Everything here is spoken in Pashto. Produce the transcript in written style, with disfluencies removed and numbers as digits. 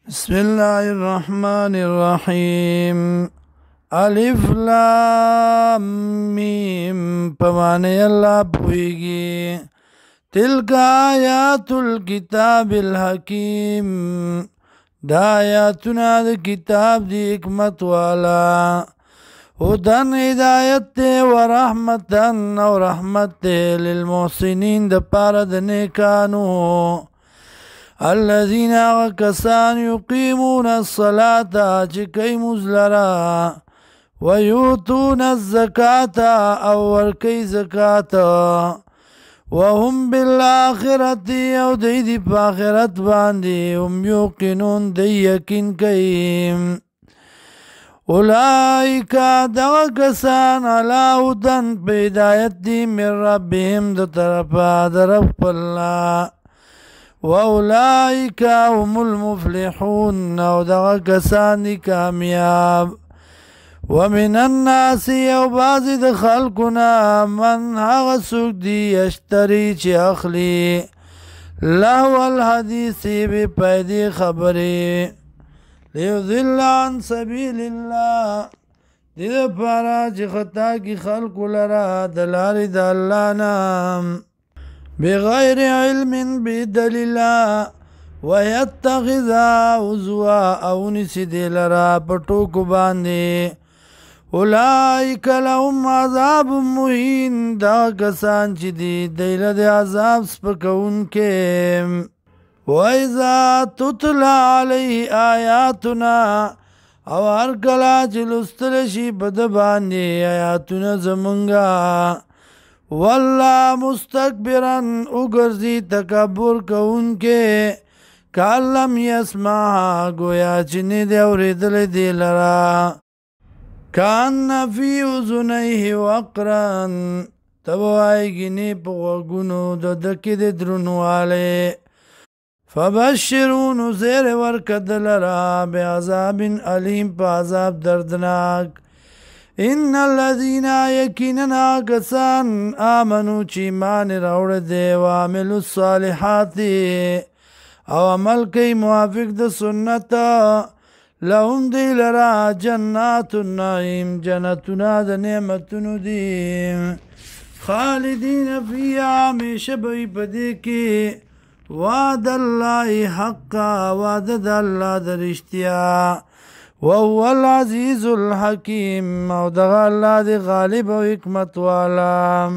بسم الله الرحمن الرحيم الف لام میم پمانے اللہ پوئیگی تلک آیات الكتاب الحکیم دا آیاتنا دا کتاب دی حکمت والا ہدن ہدایت تے ورحمتن و رحمت تے للمحسنین دا پارد نیکانو الذين وكسان يقيمون الصلاة چكي مزلرا ويؤتون الزكاة او وركي زكاة وهم بالآخرة او دي باخرت باندي هم يوقنون دي يقين كيم اولئك دغكسان على هدن بهدايت دي من ربهم دا طرفا درف الله وَأُولَئِكَ هُمُ الْمُفْلِحُونَ ودغا کسانی کامیاب وَمِنَ النَّاسِ وبعض خلقنا من هغه څوک دی یشتری چې اخلی لهو الحدیث بپیدې خبرې لیضل عن سبیل الله دې دپاره چې خطا کی خلق لرا د لارې د الله نه بغیر علم بدلیل ويتخذ هزوا او نسی دی لرا پټوکو باندې اولئک لهم عذاب مهین دا کسان چې دی دیله د عذاب سپکونکې وَإِذَا تُتْلَى عَلَيْهِ آیاتنا او هر کله چې لوستل شي په ده باندې آیاتونه زمونږه والله مستكبرا اگرزی تکبر کونکے کالم یسمعها گویا چنی دی اوریدل دی لرا کان فی اذنیه وقرا تبوائی گینی پا غوگونو دو دکی دی درنواله فبشرون زیر ورکد لرا بعذاب علیم پا عذاب دردناک ان الذين يكننا كسان امنوا چیمان راوړ دي وعملوا الصالحات او عمل کوي موافق د سنت لهم دی لرا جنات النعیم جنتنا د نعمتونو دي خالدین فیها همیشه به پدې کې وعد الله حقا وعد د الله د رښتیا وهو العزيز الحكيم او دغه الله دی غالب او حکمت والا